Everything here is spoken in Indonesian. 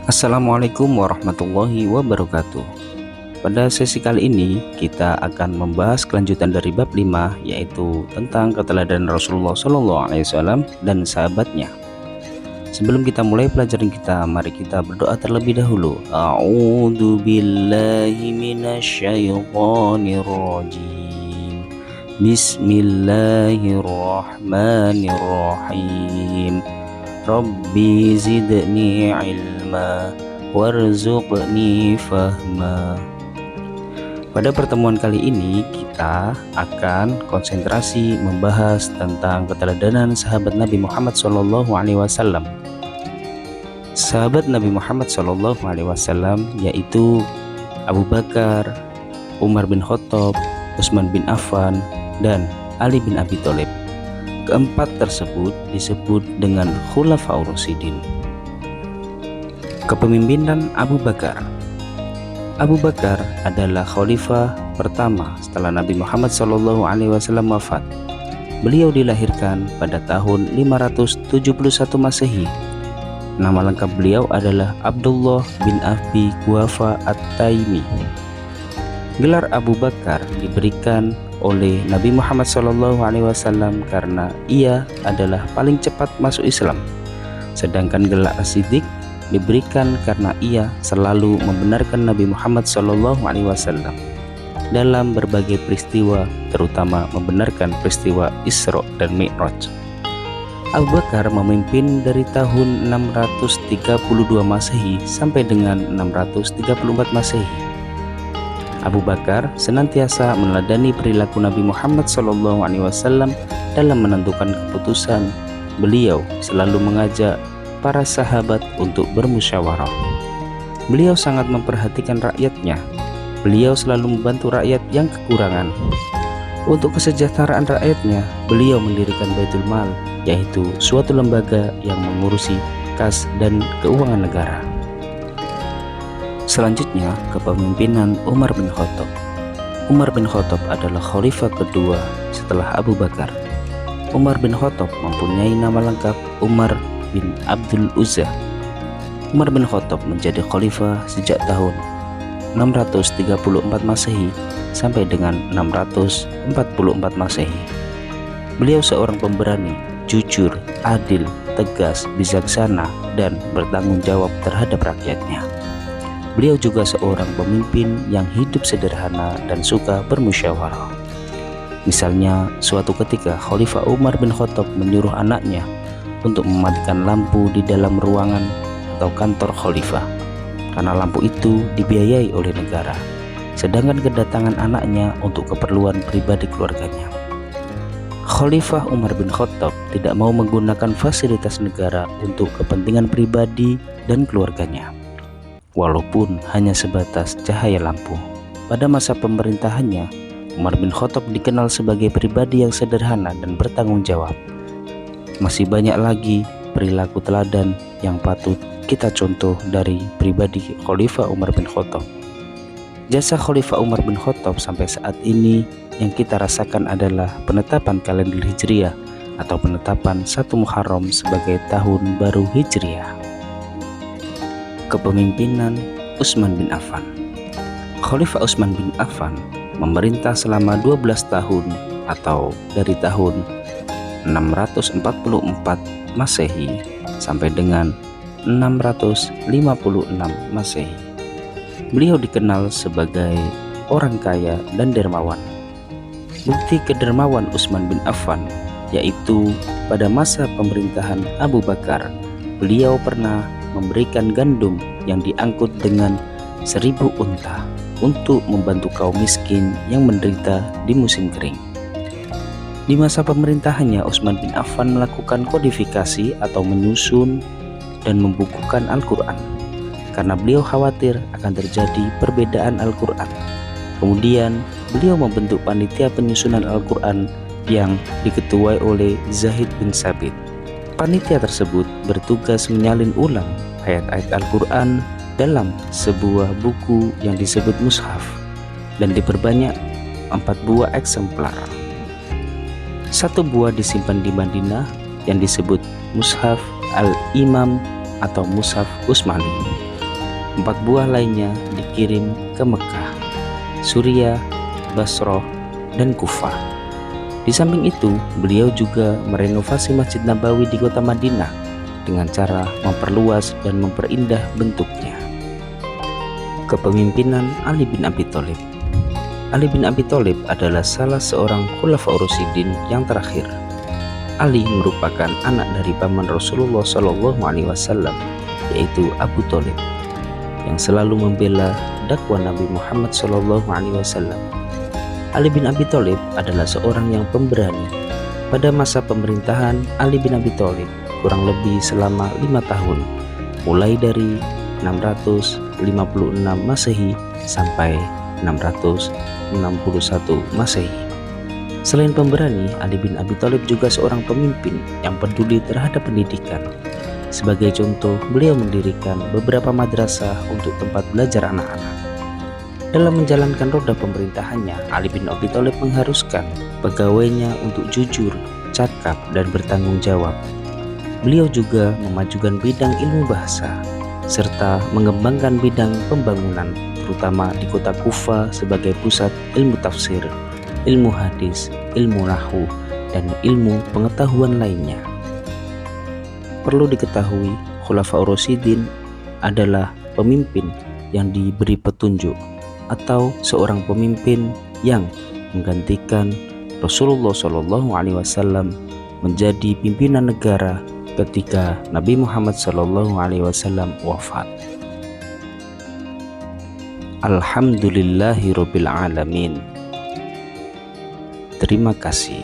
Assalamualaikum warahmatullahi wabarakatuh. Pada sesi kali ini kita akan membahas kelanjutan dari bab 5, yaitu tentang keteladanan Rasulullah SAW dan sahabatnya. Sebelum kita mulai pelajaran kita, mari kita berdoa terlebih dahulu. A'udzu billahi minasyaitonir rajim. Bismillahirrahmanirrahim. Rabbi zidni ilma warzuqni fahma. Pada pertemuan kali ini kita akan konsentrasi membahas tentang keteladanan sahabat Nabi Muhammad SAW. Sahabat Nabi Muhammad SAW yaitu Abu Bakar, Umar bin Khattab, Utsman bin Affan, dan Ali bin Abi Thalib. Keempat tersebut disebut dengan Khulafaur Rasyidin. Kepemimpinan Abu Bakar. Abu Bakar adalah khalifah pertama setelah Nabi Muhammad SAW wafat. Beliau dilahirkan pada tahun 571 Masehi. Nama lengkap beliau adalah Abdullah bin Abi Quhafa At-Taimi. Gelar Abu Bakar diberikan oleh Nabi Muhammad SAW karena ia adalah paling cepat masuk Islam. Sedangkan gelar As-Siddiq diberikan karena ia selalu membenarkan Nabi Muhammad SAW dalam berbagai peristiwa, terutama membenarkan peristiwa Isra dan Mi'raj. Abu Bakar memimpin dari tahun 632 Masehi sampai dengan 634 Masehi. Abu Bakar senantiasa meneladani perilaku Nabi Muhammad SAW dalam menentukan keputusan. Beliau selalu mengajak para sahabat untuk bermusyawarah. Beliau sangat memperhatikan rakyatnya. Beliau selalu membantu rakyat yang kekurangan. Untuk kesejahteraan rakyatnya, beliau mendirikan Baitul Mal, yaitu suatu lembaga yang mengurusi kas dan keuangan negara. Selanjutnya, kepemimpinan Umar bin Khattab. Umar bin Khattab adalah khalifah kedua setelah Abu Bakar. Umar bin Khattab mempunyai nama lengkap Umar bin Abdul Uzza. Umar bin Khattab menjadi khalifah sejak tahun 634 Masehi sampai dengan 644 Masehi. Beliau seorang pemberani, jujur, adil, tegas, bijaksana, dan bertanggung jawab terhadap rakyatnya. Beliau juga seorang pemimpin yang hidup sederhana dan suka bermusyawarah. Misalnya, suatu ketika Khalifah Umar bin Khattab menyuruh anaknya untuk mematikan lampu di dalam ruangan atau kantor khalifah, karena lampu itu dibiayai oleh negara, sedangkan kedatangan anaknya untuk keperluan pribadi keluarganya. Khalifah Umar bin Khattab tidak mau menggunakan fasilitas negara untuk kepentingan pribadi dan keluarganya, walaupun hanya sebatas cahaya lampu. Pada masa pemerintahannya, Umar bin Khattab dikenal sebagai pribadi yang sederhana dan bertanggung jawab. Masih banyak lagi perilaku teladan yang patut kita contoh dari pribadi Khalifah Umar bin Khattab. Jasa Khalifah Umar bin Khattab sampai saat ini yang kita rasakan adalah penetapan kalender Hijriah atau penetapan 1 Muharram sebagai tahun baru Hijriah. Kepemimpinan Utsman bin Affan. Khalifah Utsman bin Affan memerintah selama 12 tahun atau dari tahun 644 Masehi sampai dengan 656 Masehi. Beliau dikenal sebagai orang kaya dan dermawan. Bukti kedermawan Utsman bin Affan yaitu pada masa pemerintahan Abu Bakar, beliau pernah memberikan gandum yang diangkut dengan 1000 unta untuk membantu kaum miskin yang menderita di musim kering. Di masa pemerintahannya, Utsman bin Affan melakukan kodifikasi atau menyusun dan membukukan Al-Quran karena beliau khawatir akan terjadi perbedaan Al-Quran. Kemudian beliau membentuk panitia penyusunan Al-Quran yang diketuai oleh Zaid bin Sabit. Panitia tersebut bertugas menyalin ulang ayat-ayat Al-Quran dalam sebuah buku yang disebut mushaf dan diperbanyak 4 buah eksemplar. 1 buah disimpan di Madinah yang disebut Mushaf Al-Imam atau Mushaf Utsmani. 4 buah lainnya dikirim ke Mekah, Suriah, Basrah, dan Kufah. Di samping itu, beliau juga merenovasi Masjid Nabawi di kota Madinah dengan cara memperluas dan memperindah bentuknya. Kepemimpinan Ali bin Abi Thalib. Ali bin Abi Thalib adalah salah seorang Khulafaur Rasyidin yang terakhir. Ali merupakan anak dari paman Rasulullah SAW, yaitu Abu Thalib, yang selalu membela dakwah Nabi Muhammad SAW. Ali bin Abi Thalib adalah seorang yang pemberani. Pada masa pemerintahan Ali bin Abi Thalib kurang lebih selama 5 tahun, mulai dari 656 Masehi sampai 661 Masehi. Selain pemberani, Ali bin Abi Thalib juga seorang pemimpin yang peduli terhadap pendidikan. Sebagai contoh, beliau mendirikan beberapa madrasah untuk tempat belajar anak-anak. Dalam menjalankan roda pemerintahannya, Ali bin Abi Thalib mengharuskan pegawainya untuk jujur, cakap, dan bertanggung jawab. Beliau juga memajukan bidang ilmu bahasa, serta mengembangkan bidang pembangunan, terutama di kota Kufa sebagai pusat ilmu tafsir, ilmu hadis, ilmu nahwu, dan ilmu pengetahuan lainnya. Perlu diketahui, Khulafaur Rasyidin adalah pemimpin yang diberi petunjuk, atau seorang pemimpin yang menggantikan Rasulullah SAW menjadi pimpinan negara ketika Nabi Muhammad SAW wafat. Alhamdulillahirabbil alamin. Terima kasih.